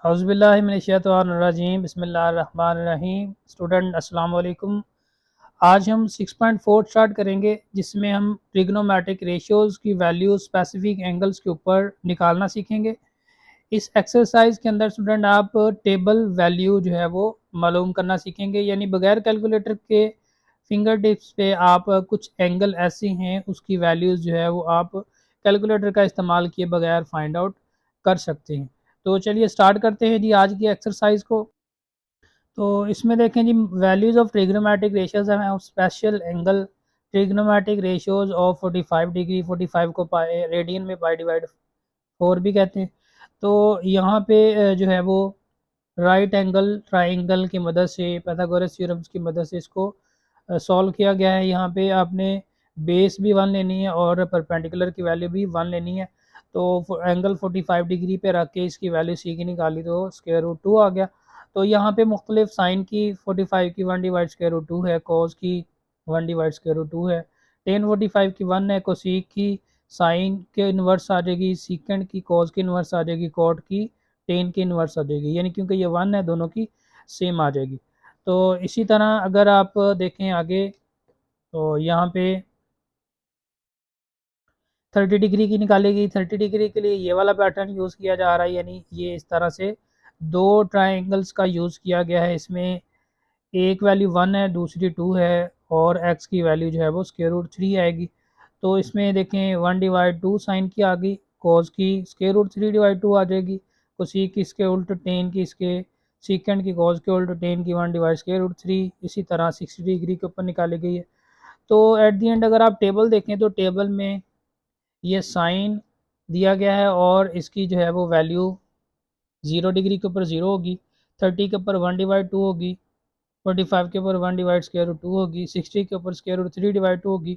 औज़ुबिल्लाहिमिनश्शैतानिर्रजीम बिस्मिल्लाहिर्रहमानिर्रहीम। स्टूडेंट अस्सलाम वालेकुम। आज हम 6.4 स्टार्ट करेंगे जिसमें हम ट्रिग्नोमेट्रिक रेशियोज़ की वैल्यू स्पेसिफिक एंगल्स के ऊपर निकालना सीखेंगे। इस एक्सरसाइज के अंदर स्टूडेंट आप टेबल वैल्यू जो है वो मालूम करना सीखेंगे, यानी बगैर कैलकुलेटर के फिंगर टिप्स पे आप कुछ एंगल ऐसे हैं उसकी वैल्यूज़ जो है वो आप कैलकुलेटर का इस्तेमाल किए बगैर फाइंड आउट कर सकते हैं। तो चलिए स्टार्ट करते हैं जी आज की एक्सरसाइज को। तो इसमें देखें जी, वैल्यूज़ ऑफ ट्रिग्नोमेट्रिक रेशियोज हैं special angle trigonometric ratios of 45 degree, 45 को पाए रेडियन में पाई डिवाइड 4 भी कहते हैं। तो यहाँ पे जो है वो राइट एंगल ट्राइंगल की मदद से, पाइथागोरस थ्योरम्स की मदद से इसको सॉल्व किया गया है। यहाँ पे आपने बेस भी 1 लेनी है और परपेंडिकुलर की वैल्यू भी 1 लेनी है। तो एंगल 45 डिग्री पे रख के इसकी वैल्यू सी की निकाली तो स्क्वायर रूट 2 आ गया। तो यहाँ पे मुख्तलिफ साइन की 45 की 1 डिवाइड स्क्वायर रूट 2 है, कॉस की 1 डिवाइड स्क्वायर रूट 2 है, टेन 45 की 1 है, कोसीक की साइन के इन्वर्स आ जाएगी, सीकेंड की कॉस की इन्वर्स आ जाएगी, कॉट की टेन की इन्वर्स आ जाएगी, यानी क्योंकि ये 1 है दोनों की सेम आ जाएगी। तो इसी तरह अगर आप देखें आगे तो यहाँ पे 30 डिग्री की निकालेगी। 30 डिग्री के लिए ये वाला पैटर्न यूज़ किया जा रहा है, यानी ये इस तरह से दो ट्राइंगल्स का यूज़ किया गया है। इसमें एक वैल्यू 1 है, दूसरी 2 है और x की वैल्यू जो है वो स्क्वायर रूट 3 आएगी। तो इसमें देखें 1 डिवाइड 2 साइन की आ गई, कॉस की स्क्वायर रूट 3 डिवाइड 2 आ जाएगी, कोसेक की इसके उल्ट, टेन की इसके सीकेंड की कॉस के उल्ट, टेन की 1 डिवाइड स्क्वायर रूट 3। इसी तरह 60 डिग्री के ऊपर निकाली गई है। तो एट दी एंड अगर आप टेबल देखें तो टेबल में ये साइन दिया गया है और इसकी जो है वो वैल्यू 0 डिग्री के ऊपर 0 होगी, 30 के ऊपर 1 डिवाइड 2 होगी, 45 के ऊपर 1 डिवाइड स्क्वायर रूट 2 होगी, 60 के ऊपर स्क्वायर रूट 3 डिवाइड 2 होगी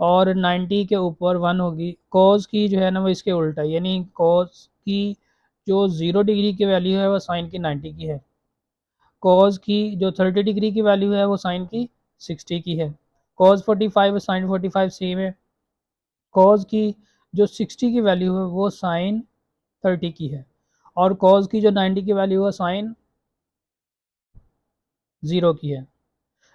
और 90 के ऊपर 1 होगी। कॉस की जो है ना वो इसके उल्टा है, यानी कॉस की जो 0 डिग्री की वैल्यू है वो साइन की 90 की है, कॉस की जो 30 डिग्री की वैल्यू है वो साइन की 60 की है, कॉस 45 साइन 45 सेम है, कॉस की जो 60 की वैल्यू है वो साइन 30 की है और कॉस की जो 90 की वैल्यू है साइन 0 की है।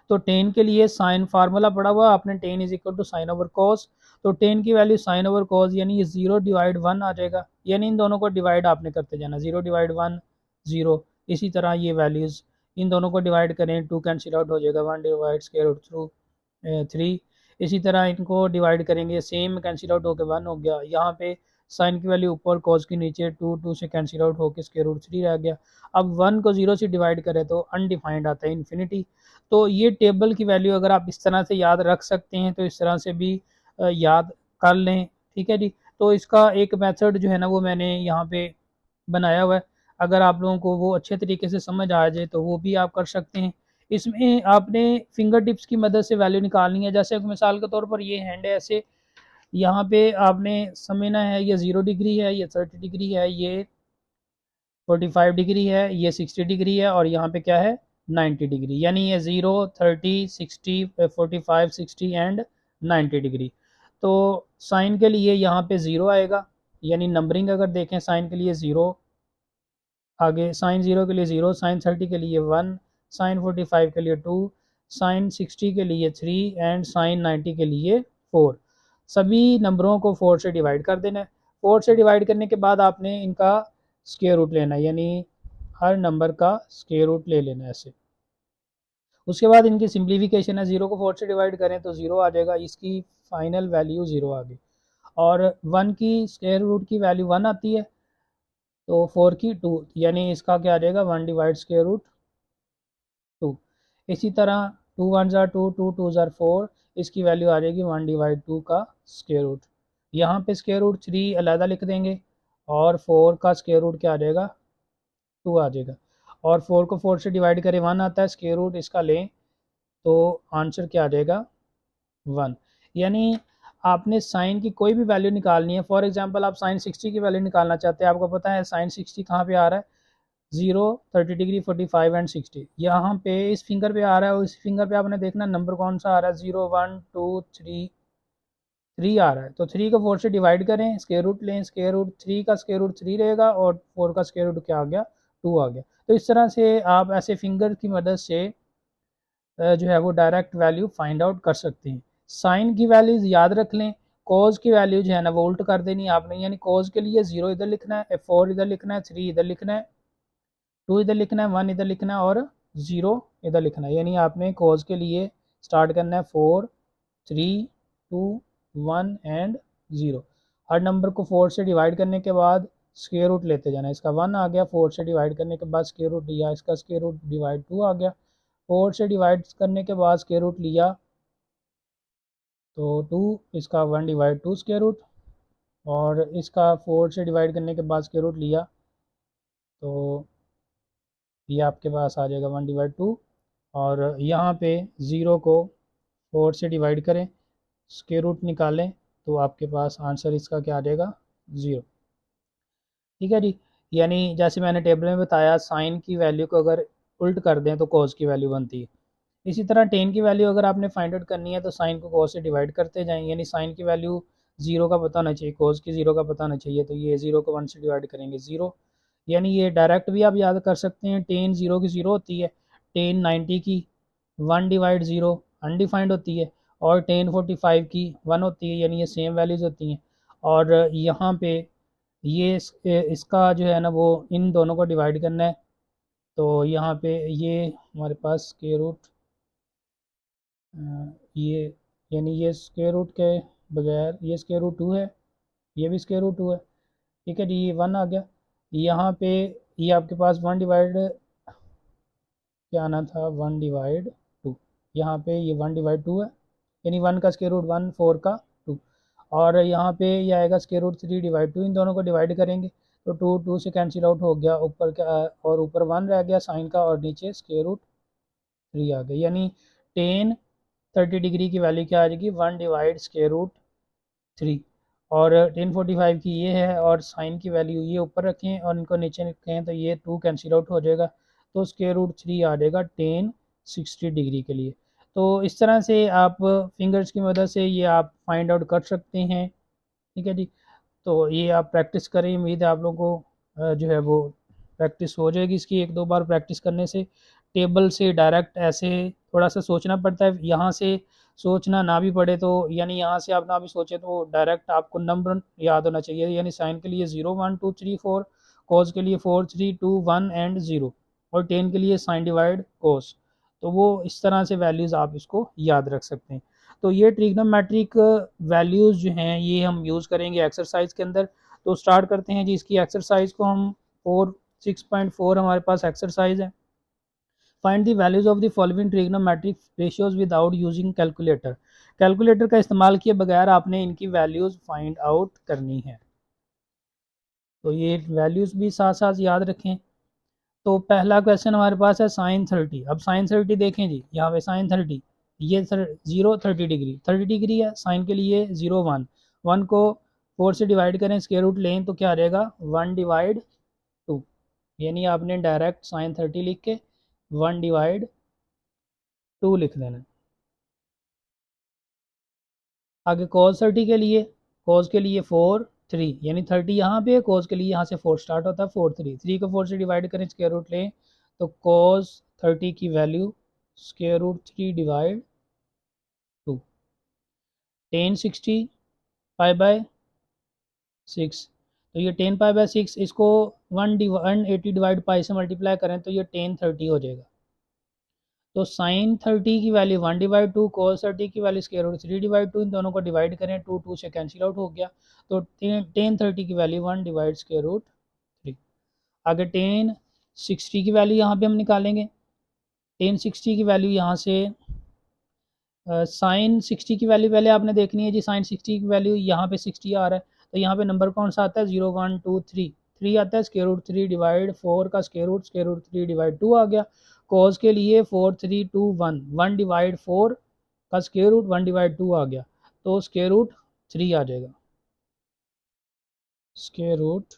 तो टेन के लिए साइन फार्मूला पड़ा हुआ आपने, tan is equal to sine over cos. तो टेन की वैल्यू साइन ओवर कॉस यानी ये 0 डिवाइड 1 आ जाएगा, यानी इन दोनों को डिवाइड आपने करते जाना, 0 डिवाइड 1 0। इसी तरह ये वैल्यूज़ इन दोनों को डिवाइड करें, 2 कैंसिल आउट हो जाएगा, 1 डिवाइड स्क्वायर रूट थ्रू 3। इसी तरह इनको डिवाइड करेंगे, सेम कैंसिल आउट होकर 1 हो गया। यहाँ पे साइन की वैल्यू ऊपर, कॉस के नीचे, 2 2 से कैंसिल आउट होकर स्क्वायर रूट 3 रह गया। अब 1 को 0 से डिवाइड करें तो अनडिफाइंड आता है, इन्फिनिटी। तो ये टेबल की वैल्यू अगर आप इस तरह से याद रख सकते हैं तो इस तरह से भी याद कर लें, ठीक है जी। तो इसका एक मेथड जो है ना वो मैंने यहाँ पे बनाया हुआ है, अगर आप लोगों को वो अच्छे तरीके से समझ आ जाए तो वो भी आप कर सकते हैं। इसमें आपने फिंगर टिप्स की मदद से वैल्यू निकालनी है। जैसे मिसाल के तौर पर ये हैंड है, ऐसे यहाँ पे आपने समझना है ये 0 डिग्री है, ये 30 डिग्री है, ये 45 डिग्री है, ये 60 डिग्री है और यहाँ पे क्या है 90 डिग्री, यानी ये 0 30 60 45 60 एंड 90 डिग्री। तो साइन के लिए यहाँ पे 0 आएगा, यानी नंबरिंग अगर देखें साइन के लिए 0, आगे साइन 0 के लिए 0, साइन 30 के लिए 1, साइन 45 के लिए 2, साइन 60 के लिए 3 एंड साइन 90 के लिए 4। सभी नंबरों को 4 से डिवाइड कर देना है। 4 से डिवाइड करने के बाद आपने इनका स्क्वायर रूट लेना है, यानी हर नंबर का स्क्वायर रूट ले लेना है ऐसे। उसके बाद इनकी सिंप्लीफिकेशन है, 0 को 4 से डिवाइड करें तो 0 आ जाएगा, इसकी फाइनल वैल्यू 0 आ गई। और 1 की स्क्वायर रूट की वैल्यू 1 आती है, तो 4 की 2, यानी इसका क्या आ जाएगा 1 डिवाइड स्क्वायर रूट 2। इसी तरह 2 1 ज़ार 2, 2 2 ज़ार 4, इसकी वैल्यू आ जाएगी 1 डिवाइड 2 का स्क्वायर रूट। यहाँ पे स्क्वायर रूट 3 अलहदा लिख देंगे और 4 का स्क्वायर रूट क्या आ जाएगा 2 आ जाएगा। और 4 को 4 से डिवाइड करें 1 आता है, स्क्वायर रूट इसका लें तो आंसर क्या आ जाएगा 1। यानी आपने साइन की कोई भी वैल्यू निकालनी है, फॉर एग्जांपल आप साइन 60 की वैल्यू निकालना चाहते हैं, आपको पता है साइन 60 कहाँ पे आ रहा है, 0 30 डिग्री 45 एंड 60 यहाँ पे इस फिंगर पे आ रहा है और इस फिंगर पे आपने देखना नंबर कौन सा आ रहा है, 0 1 2 3 आ रहा है। तो 3 को 4 से डिवाइड करें, स्क्वायर रूट लें, स्क्वायर रूट 3 का स्क्वायर रूट 3 रहेगा और 4 का स्क्वायर रूट क्या आ गया 2 आ गया। तो इस तरह से आप ऐसे फिंगर की मदद से जो है वो डायरेक्ट वैल्यू फाइंड आउट कर सकते हैं। साइन की वैल्यूज याद रख लें, कॉज की वैल्यू जो है ना वो उल्ट कर देनी है आपने, यानी कॉज के लिए 0 इधर लिखना है, 4 इधर लिखना है, 3 इधर लिखना है, 2 इधर लिखना है, 1 इधर लिखना है और 0 इधर लिखना है। यानी आपने कॉज के लिए स्टार्ट करना है 4, 3, 2, 1 एंड 0। हर नंबर को 4 से डिवाइड करने के बाद स्क्वायर रूट लेते जाना है। इसका 1 आ गया, 4 से डिवाइड करने के बाद स्क्वायर रूट लिया, इसका स्क्वायर रूट डिवाइड 2 आ गया, 4 से डिवाइड करने के बाद स्क्वायर रूट लिया तो 2, इसका 1 डिवाइड 2 स्क्वायर रूट, और इसका 4 से डिवाइड करने के बाद स्क्वायर रूट लिया तो ये आपके पास आ जाएगा 1 डिवाइड 2। और यहाँ पे 0 को 4 से डिवाइड करें, स्क्वायर रूट निकालें तो आपके पास आंसर इसका क्या आ जाएगा, 0। ठीक है जी। यानी जैसे मैंने टेबल में बताया, साइन की वैल्यू को अगर उल्ट कर दें तो कॉस की वैल्यू बनती है। इसी तरह टेन की वैल्यू अगर आपने फाइंड आउट करनी है तो साइन को कॉस से डिवाइड करते जाएं, यानी साइन की वैल्यू 0 का पता होना चाहिए, कॉस की 0 का पता होना चाहिए, तो ये 0 को 1 से डिवाइड करेंगे 0। यानी ये डायरेक्ट भी आप याद कर सकते हैं, टेन 0 की 0 होती है, टेन 90 की 1 डिवाइड 0 अनडिफाइंड होती है, और टेन 45 की 1 होती है, यानी ये सेम वैल्यूज़ होती हैं। और यहाँ पे ये इसका जो है ना वो इन दोनों को डिवाइड करना है, तो यहाँ पे ये हमारे पास स्क्वायर रूट ये, यानी ये स्क्वायर रूट के बगैर ये स्क्वायर रूट 2 है, ये भी स्क्वायर रूट 2 है। ठीक है जी, ये 1 आ गया। यहाँ पे ये आपके पास 1 डिवाइड क्या आना था, 1/2, यहाँ पे ये 1/2 है, यानी 1 का स्क्वायर रूट 1, 4 का 2। और यहाँ पे ये आएगा स्क्वायर रूट 3/2, इन दोनों को डिवाइड करेंगे तो 2 2 से कैंसिल आउट हो गया, ऊपर का और ऊपर 1 रह गया साइन का, और नीचे स्क्वायर रूट 3 आ गया। यानी टेन 30 डिग्री की वैल्यू क्या आ जाएगी, 1 डिवाइड स्क्वायर रूट 3। और 1045 की ये है, और साइन की वैल्यू ये ऊपर रखें और इनको नीचे रखें तो ये 2 कैंसिल आउट हो जाएगा, तो स्क्वायर रूट 3 आ जाएगा 1060 डिग्री के लिए। तो इस तरह से आप फिंगर्स की मदद से ये आप फाइंड आउट कर सकते हैं। ठीक है जी। तो ये आप प्रैक्टिस करें, उम्मीद है आप लोगों को जो है वो प्रैक्टिस हो जाएगी इसकी। एक दो बार प्रैक्टिस करने से टेबल से डायरेक्ट ऐसे थोड़ा सा सोचना पड़ता है, यहाँ से सोचना ना भी पड़े तो, यानी यहाँ से आप ना भी सोचे तो डायरेक्ट आपको नंबर याद होना चाहिए। यानी साइन के लिए 0 1 2 3 4, कॉस के लिए 4 3 2 1 एंड 0, और टेन के लिए साइन डिवाइड कॉस। तो वो इस तरह से वैल्यूज़ आप इसको याद रख सकते हैं। तो ये ट्रिग्नोमेट्रिक वैल्यूज़ जो हैं ये हम यूज़ करेंगे एक्सरसाइज के अंदर। तो स्टार्ट करते हैं जी इसकी एक्सरसाइज को हम। 6.4 हमारे पास एक्सरसाइज है। Find the values of the following trigonometric ratios without using calculator. Calculator का इस्तेमाल किए बगैर आपने इनकी वैल्यूज फाइंड आउट करनी है। तो ये वैल्यूज भी साथ साथ याद रखें। तो पहला क्वेश्चन हमारे पास है साइन 30। अब साइन 30 देखें जी, यहाँ पे साइन 30, ये 0 30 डिग्री, 30 डिग्री है साइन के लिए, 0 1, 1 को 4 से डिवाइड करें, स्क्वायर रूट लें तो क्या आ जाएगा, 1 डिवाइड 2। यानी आपने डायरेक्ट साइन 30 लिख के 1 डिवाइड 2 लिख देना। आगे कॉस 30 के लिए, कॉस के लिए 4 3, यानी 30 यहाँ पे है, कॉस के लिए यहाँ से 4 स्टार्ट होता है, 4 3, 3 को 4 से डिवाइड करें, स्क्वायर रूट लें तो कॉस 30 की value square root 3 divide 2, tan 60 pi by 6। तो ये 10 पाई बाय 6, इसको 180 डिवाइड पाई से मल्टीप्लाई करें तो ये टेन 30 हो जाएगा। तो साइन 30 की वैल्यू 1 डिवाइड 2, कॉस 30 की वैल्यू स्क्वायर रूट 3 डिवाइड 2, इन दोनों को डिवाइड करें, 2 2 से कैंसिल आउट हो गया, तो टेन 30 की वैल्यू 1 डिवाइड स्क्वायर रूट 3। आगे टेन 60 की वैल्यू यहाँ पे हम निकालेंगे। टेन 60 की वैल्यू यहाँ से साइन 60 की वैल्यू पहले आपने देखनी है जी। साइन 60 की वैल्यू यहाँ पे 60 आ रहा है, तो यहाँ पे नंबर कौन सा आता है, 0 1 2 3, 3 आता है, स्क्वायर रूट 3 डिवाइड 4 का स्क्वायर रूट 3 डिवाइड 2 आ गया। कॉस के लिए 4 3 2 1, 1 डिवाइड 4 का स्क्वायर रूट 1 डिवाइड 2 आ गया, तो स्क्वायर रूट 3 आ जाएगा, स्क्वायर रूट।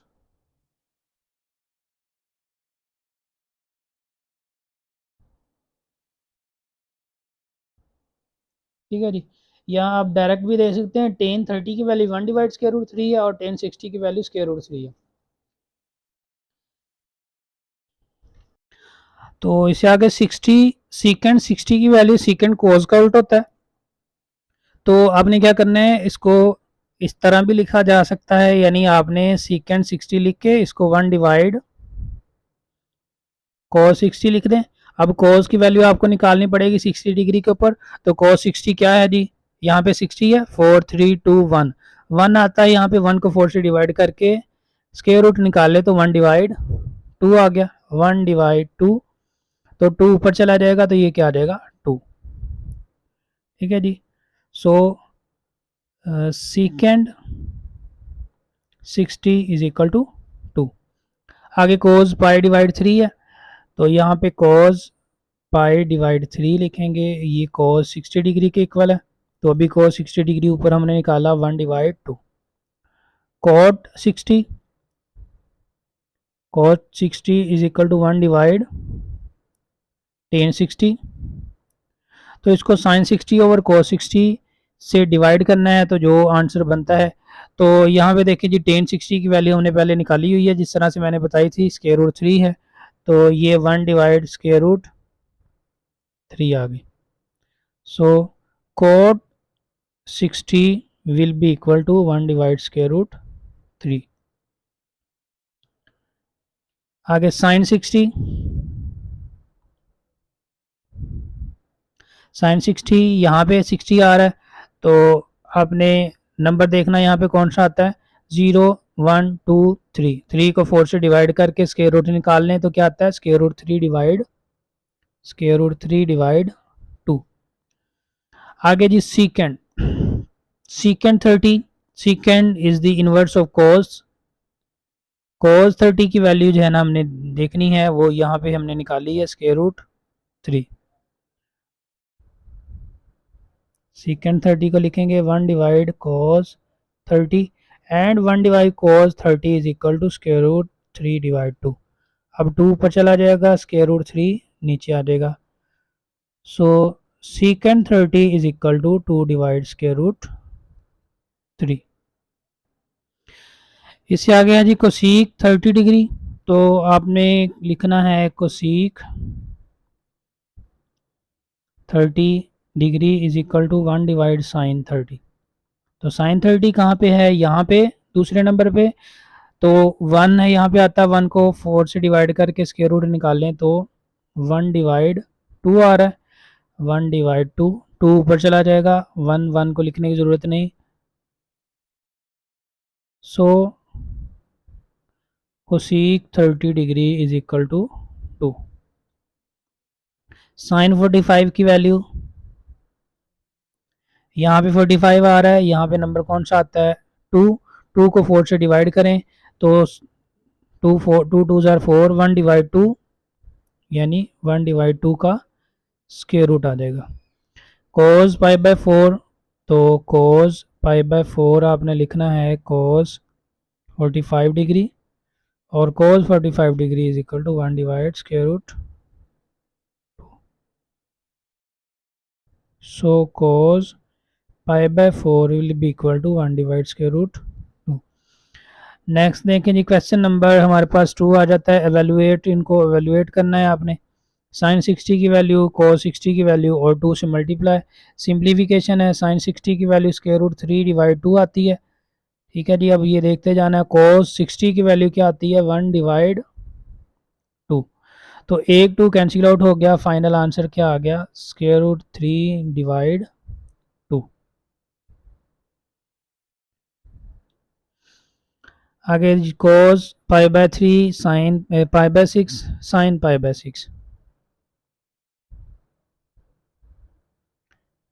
ठीक है जी। यहाँ आप डायरेक्ट भी दे सकते हैं, टेन 30 की वैल्यू 1 डिवाइड स्क्वायर रूट 3 है, और टेन 60 की वैल्यू स्क्वायर रूट 3 है। तो इससे आगे 60 सीकेंड 60 की वैल्यू सीकेंड कोस का उल्टा होता है। तो आपने क्या करना है, इसको इस तरह भी लिखा जा सकता है, यानी आपने सीकेंड 60 लिख के इसको 1 डिवाइड cos 60 लिख दें। अब cos की वैल्यू आपको निकालनी पड़ेगी 60 डिग्री के ऊपर। तो cos 60 क्या है जी, यहाँ पे 60 है, 4 3 2 1 1 आता है, यहाँ पे 1 को 4 से डिवाइड करके स्क्वायर रूट निकाल ले तो 1 डिवाइड 2 आ गया, 1 डिवाइड 2, तो 2 ऊपर चला जाएगा तो ये क्या आ जाएगा 2। ठीक है जी। सो सीकेंड 60 इज इक्वल टू 2। आगे cos पाई डिवाइड 3 है, तो यहाँ पे cos पाई डिवाइड 3 लिखेंगे, ये cos 60 डिग्री के इक्वल है। तो अभी cos 60 डिग्री ऊपर हमने निकाला 1 divide 2। cot 60 is equal to 1 divide tan 60। तो इसको sin 60 ओवर cos 60 से डिवाइड करना है, तो जो आंसर बनता है, तो यहाँ पे देखिए जी tan 60 की वैल्यू हमने पहले निकाली हुई है जिस तरह से मैंने बताई थी, स्क्वायर रूट 3 है, तो ये 1 डिवाइड स्क्वायर रूट 3 आ गई। So cot 60 will be equal to 1 divide square root 3। आगे sin 60 यहाँ पे 60 आ रहा है, तो आपने नंबर देखना यहाँ पे कौन सा आता है, 0 1 2 3, 3 को 4 से डिवाइड करके स्क्वायर रूट निकाल लें तो क्या आता है, स्क्वायर रूट 3 डिवाइड 2। आगे जी secant 30, secant is the inverse of cos 30 की वैल्यू जो है ना हमने देखनी है, वो यहाँ पे हमने निकाली है स्क्वायर रूट 3। सीकेंड 30 को लिखेंगे 1 divide cos 30 and 1 divide cos 30 is equal to square root 3 divide 2। अब 2 ऊपर चला जाएगा, स्क्वायर रूट 3 नीचे आ जाएगा। So secant 30 is equal to 2 divide square root 3। इससे आगे है जी कोसीक 30 डिग्री, तो आपने लिखना है cosec 30 degree is equal to 1 divide sine 30। तो साइन 30 कहाँ पे है, यहाँ पे दूसरे नंबर पे, तो 1 है यहाँ पे आता है, 1 को 4 से डिवाइड करके स्क्वायर रूट निकाल लें तो 1 डिवाइड 2 आ रहा है, 1 डिवाइड 2, 2 ऊपर चला जाएगा, 1 1 को लिखने की ज़रूरत नहीं। So cosec 30 degree is equal to 2। Sine 45 की वैल्यू यहाँ पे 45 आ रहा है, यहाँ पे नंबर कौन सा आता है 2, 2 को 4 से डिवाइड करें तो 2 2 ज़ार 4, 1 डिवाइड 2 यानी 1 डिवाइड 2 का स्क्वायर रूट आ जाएगा। cos पाई बाय 4, तो cos पाई बाय 4 आपने लिखना है cos 45 डिग्री, और cos 45 degree is equal to 1 divide square root. So cos pi by 4 will be equal to 1 divide square root 2। Next देखें जी, question number हमारे पास 2 आ जाता है, एवेलुएट, इनको एवेलुएट करना है आपने, साइन 60 की वैल्यू, cos 60 की वैल्यू और 2 से मल्टीप्लाई। सिंप्लीफिकेशन है, साइन 60 की वैल्यू स्क्वायर रूट 3 डिवाइड 2 आती है। ठीक है जी, अब ये देखते जाना है, cos 60 की वैल्यू क्या आती है, 1 डिवाइड 2, तो 1 2 कैंसिल आउट हो गया, फाइनल आंसर क्या आ गया, स्क्वायर रूट 3 डिवाइड 2। आगे cos pi by 3 sine pi by 6 sine pi by 6,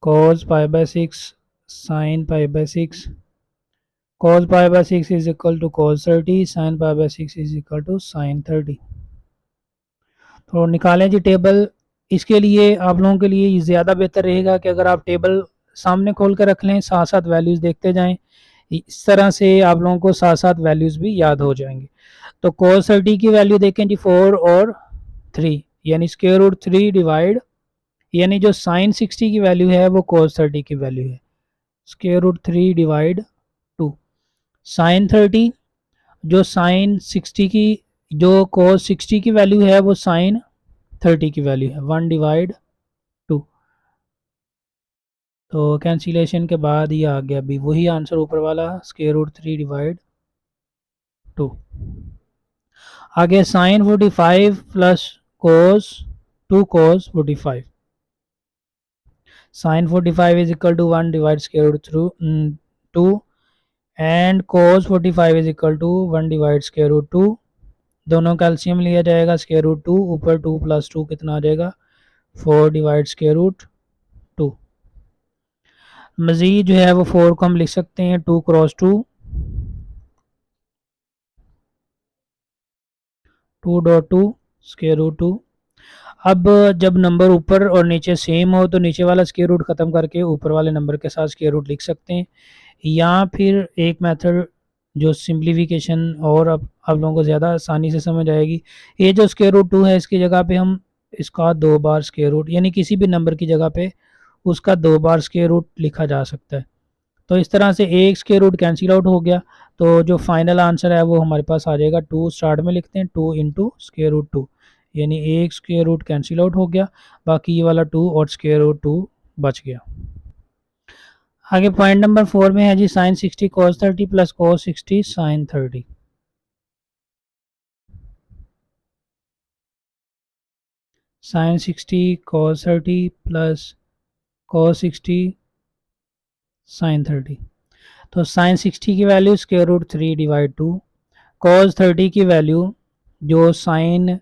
cos pi by 6 sine pi by 6, cos pi by 6 is equal to cos 30, sine pi by 6 is equal to sine 30। तो निकालें जी table. इसके लिए आप लोगों के लिए ज़्यादा बेहतर रहेगा कि अगर आप टेबल सामने खोल कर रख लें, साथ साथ वैल्यूज़ देखते जाएं, इस तरह से आप लोगों को साथ साथ वैल्यूज़ भी याद हो जाएंगे। तो cos 30 की वैल्यू देखें जी 4 और 3, यानी स्क्वायर रूट 3 डिवाइड, यानी जो साइन 60 की वैल्यू है वो cos 30 की वैल्यू है, स्क्वायर रूट 3 डिवाइड 2। साइन 30, जो साइन 60 की, जो cos 60 की वैल्यू है वो साइन 30 की वैल्यू है 1 डिवाइड 2। तो कैंसिलेशन के बाद ये आ गया भी वही आंसर ऊपर वाला स्क्वायर रूट 3 डिवाइड 2। आगे sine 45 plus cos 2 cos 45। Sine 45 is equal to 1 divide square root through 2 and cos 45 is equal to 1 divide square root 2। दोनों का एलसीएम लिया जाएगा स्क्वायर रूट 2 ऊपर 2 प्लस 2 कितना आ जाएगा 4 डिवाइड स्क्वायर रूट 2। मजीद जो है वो 4 को हम लिख सकते हैं 2 क्रॉस 2 2 डॉट 2 स्क्वायर रूट 2। अब जब नंबर ऊपर और नीचे सेम हो तो नीचे वाला स्क्वायर रूट ख़त्म करके ऊपर वाले नंबर के साथ स्क्वायर रूट लिख सकते हैं, या फिर एक मेथड जो सिंप्लीफिकेशन और अब आप लोगों को ज़्यादा आसानी से समझ आएगी। ये जो स्क्वायर रूट 2 है इसकी जगह पे हम इसका 2 बार स्क्वायर रूट यानी किसी भी नंबर की जगह पे उसका 2 बार स्क्वायर रूट लिखा जा सकता है। तो इस तरह से एक स्क्वायर रूट कैंसिल आउट हो गया। तो जो फाइनल आंसर है वो हमारे पास आ जाएगा 2 स्टार्ट में लिखते हैं 2 इंटू स्क्वायर रूट 2, यानी एक स्क्वायर रूट कैंसिल आउट हो गया, बाकी ये वाला 2 और स्क्वायर रूट 2 बच गया। आगे पॉइंट नंबर 4 में है जी sine 60 cos 30 plus cos 60 sine 30। Sine 60 cos 30 plus cos 60 sine 30। तो साइन 60 की value square root 3 divide 2, cos 30 की वैल्यू जो साइन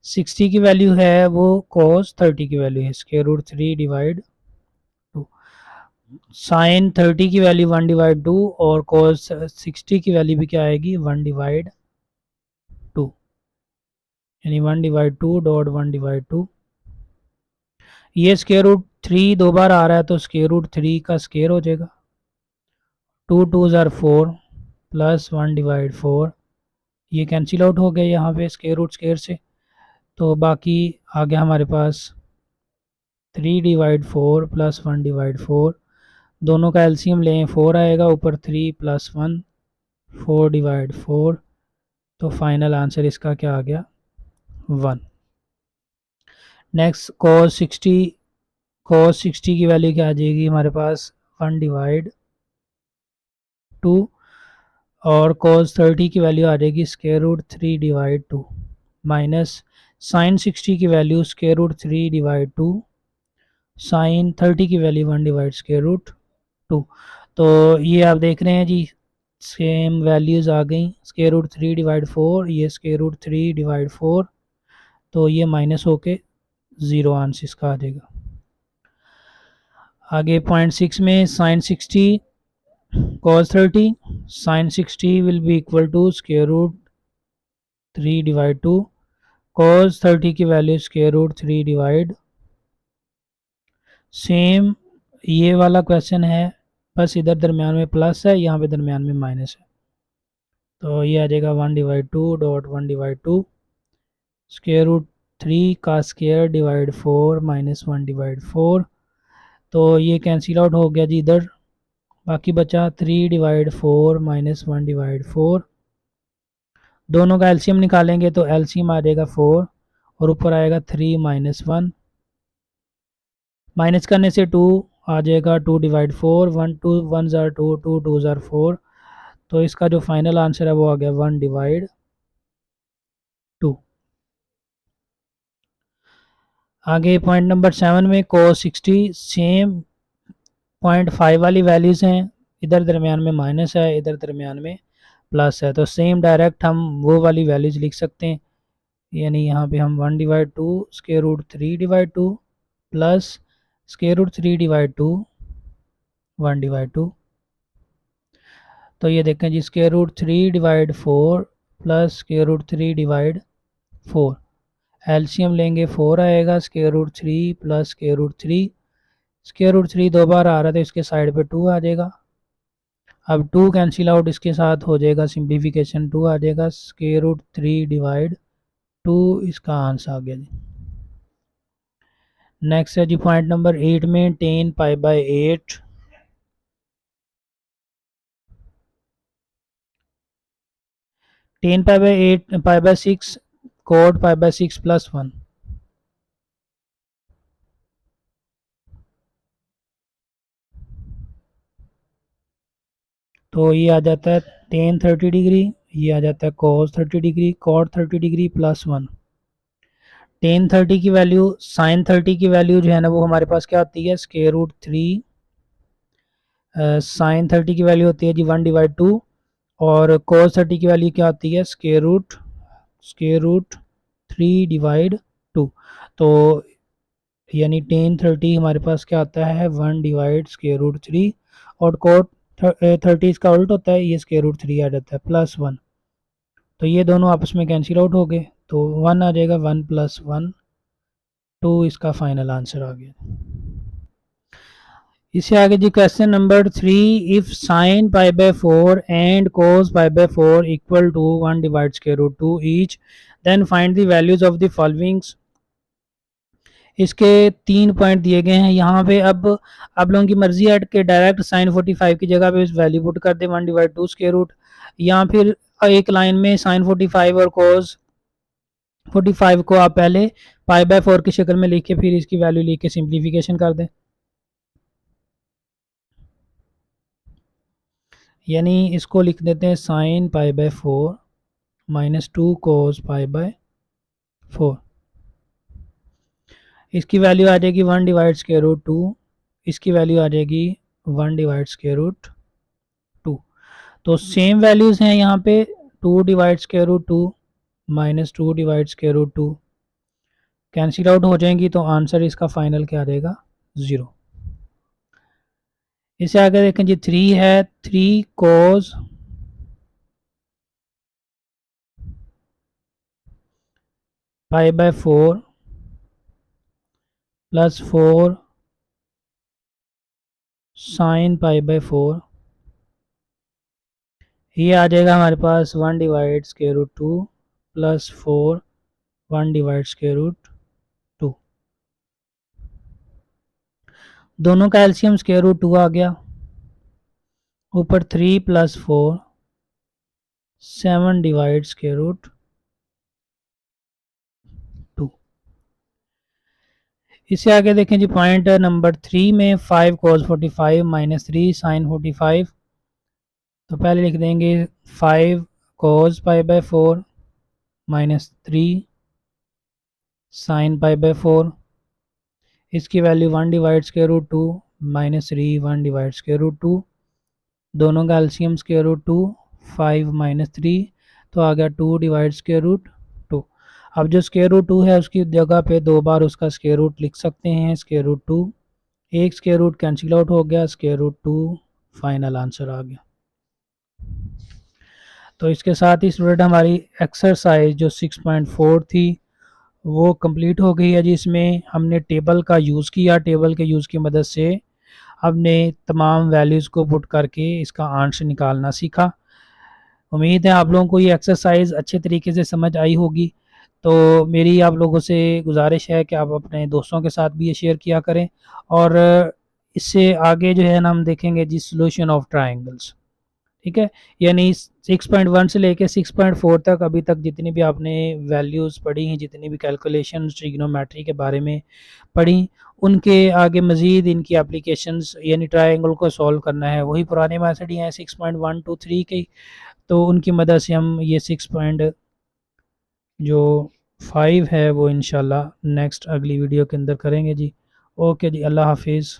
60 की वैल्यू है वो कॉस 30 की वैल्यू है स्क्वायर रूट 3 डिवाइड 2। साइन 30 की वैल्यू 1 डिवाइड 2 और कॉस 60 की वैल्यू भी क्या आएगी 1 डिवाइड 2, यानी 1 डिवाइड 2 डॉट 1 डिवाइड 2। ये स्क्वायर रूट 3 दो बार आ रहा है तो स्क्वायर रूट 3 का स्क्वायर हो जाएगा 2 2 ज़ार 4 प्लस 1 डिवाइड 4। ये कैंसिल आउट हो गया यहाँ पे स्क्वायर रूट स्क्वायर से, तो बाकी आ गया हमारे पास 3 डिवाइड 4 प्लस 1 डिवाइड 4। दोनों का एलसीएम लें 4 आएगा ऊपर 3 प्लस 1 4 डिवाइड 4। तो फाइनल आंसर इसका क्या आ गया 1। नेक्स्ट cos 60 की वैल्यू क्या आ जाएगी हमारे पास 1 डिवाइड 2 और cos 30 की वैल्यू आ जाएगी square root 3 divide 2 minus sine 60 की value square root 3 divide 2 sine 30 की वैल्यू 1 डिवाइड स्क्वायर रूट 2। तो ये आप देख रहे हैं जी सेम वैल्यूज़ आ गई स्क्वायर रूट 3 डिवाइड 4, ये स्क्वायर रूट 3 डिवाइड 4, तो ये माइनस होके 0 आंसर इसका आ जाएगा। आगे पॉइंट 6 में sine 60 cos 30 sine 60 will be equal to square root 3 divide 2 cos 30 की value square root 3 divide same ये वाला क्वेश्चन है, बस इधर दरमियान में प्लस है यहाँ पे दरमियान में माइनस है। तो ये आ जाएगा 1 divide 2 dot 1 divide 2 square root 3 का स्क्वायर डिवाइड 4 माइनस 1 डिवाइड 4। तो ये कैंसिल आउट हो गया जी इधर, बाकी बचा 3 डिवाइड 4 माइनस 1 डिवाइड 4। दोनों का एलसीएम निकालेंगे तो एलसीएम आ जाएगा 4 और ऊपर आएगा 3 माइनस 1, माइनस करने से 2 आ जाएगा 2 डिवाइड 4 1 2 1 ज़ार 2 2 2 ज़ार 4। तो इसका जो फाइनल आंसर है वो आ गया 1 डिवाइड 2। आगे पॉइंट नंबर 7 में cos 60 सेम 0.5 वाली वैल्यूज़ हैं, इधर दरमियान में माइनस है इधर दरमियान में प्लस है, तो सेम डायरेक्ट हम वो वाली वैल्यूज़ लिख सकते हैं, यानी यहाँ पे हम 1 divide 2 square root 3 divide 2 plus square root 3 divide 2 1 divide 2। तो ये देखें जी square root 3 divide 4 plus square root 3 divide 4, LCM लेंगे 4 आएगा square root 3 plus square root 3, square root 3 दो बार आ रहा था इसके साइड पे 2 आ जाएगा। अब 2 कैंसिल आउट इसके साथ हो जाएगा सिंप्लीफिकेशन 2 आ जाएगा स्क्वायर रूट 3 डिवाइड 2, इसका आंसर आ गया जी। नेक्स्ट है जी पॉइंट नंबर 8 में 10 pi by 8 10 pi by 8 pi by 6 code pi by 6 plus 1। तो ये आ जाता है टेन 30 डिग्री, ये आ जाता है cos 30 degree, cot 30 degree plus 1। Tan 30 की वैल्यू, साइन 30 की वैल्यू जो है ना वो हमारे पास क्या होती है, स्क्वायर रूट 3। साइन 30 की वैल्यू होती है जी 1/2, और कोस 30 की वैल्यू क्या होती है, स्क्वायर रूट 3/2। तो यानी टेन 30 हमारे पास क्या आता है, 1/√3, और कोट 30 इसका उल्ट होता है, ये स्क्वायर रूट 3 आ जाता है प्लस 1। तो ये दोनों आपस में कैंसिल आउट हो गए, तो 1 आ जाएगा, 1 + 1 2 इसका फाइनल आंसर आ गया। इससे आगे जी question number 3, if sine π/4 and cos π/4 equal to 1/√2 each, then find the values of the followings. इसके 3 पॉइंट दिए गए हैं यहाँ पे। अब आप लोगों की मर्जी है कि डायरेक्ट साइन 45 की जगह पे वैल्यू पुट कर दे 1/2 स्क्वायर रूट, या फिर एक लाइन में साइन 45 और कोस 45 को आप पहले π/4 की शक्ल में लिख के फिर इसकी वैल्यू लिख के सिंप्लीफिकेशन कर दें। यानी इसको लिख देते हैं साइन π/4 -2 कोस π/4। इसकी वैल्यू आ जाएगी 1/√2, इसकी वैल्यू आ जाएगी 1/√2। तो सेम वैल्यूज हैं यहाँ पे, 2/√2 -2/√2 कैंसिल आउट हो जाएंगी, तो आंसर इसका फाइनल क्या आ जाएगा, 0। इसे आगे देखें जी, 3 है, 3 कोस π/4 प्लस 4 साइन π/4, ये आ जाएगा हमारे पास 1/√2 प्लस 4 1/√2। दोनों का एलसीएम √2 आ गया, ऊपर 3 + 4 7/√2। इससे आगे देखें जी, पॉइंट नंबर 3 में 5 cos 45 -3 sin 45। तो पहले लिख देंगे 5 cos π/4 -3 sin π/4, इसकी वैल्यू 1/√2 -3 1/√2, दोनों का एलसीएम √2, 5 - 3 तो आ गया 2/√2। अब जो √2 है उसकी जगह पे 2 बार उसका स्क्वायर रूट लिख सकते हैं, √2, एक स्क्वायर रूट कैंसिल आउट हो गया, √2 फाइनल आंसर आ गया। तो इसके साथ ही स्टूडेंट हमारी एक्सरसाइज जो 6.4 थी वो कंप्लीट हो गई है जी। इसमें हमने टेबल का यूज़ किया, टेबल के यूज़ की मदद से हमने तमाम वैल्यूज़ को पुट करके इसका आंसर निकालना सीखा। उम्मीद है आप लोगों को ये एक्सरसाइज अच्छे तरीके से समझ आई होगी। तो मेरी आप लोगों से गुजारिश है कि आप अपने दोस्तों के साथ भी ये शेयर किया करें, और इससे आगे जो है ना हम देखेंगे जी सोल्यूशन ऑफ ट्रायंगल्स। ठीक है, यानी 6.1 से लेके 6.4 तक अभी तक जितनी भी आपने वैल्यूज़ पढ़ी हैं, जितनी भी कैलकुलेशन ट्रिग्नोमेट्री के बारे में पढ़ी, उनके आगे मज़ीद इनकी एप्लीकेशंस यानी ट्रायंगल को सॉल्व करना है, वही पुराने मैथड ही हैं 6.1 to 3 की। तो उनकी मदद से हम ये 6.5 है वो इंशाल्लाह नेक्स्ट अगली वीडियो के अंदर करेंगे जी। ओके जी, अल्लाह हाफिज़।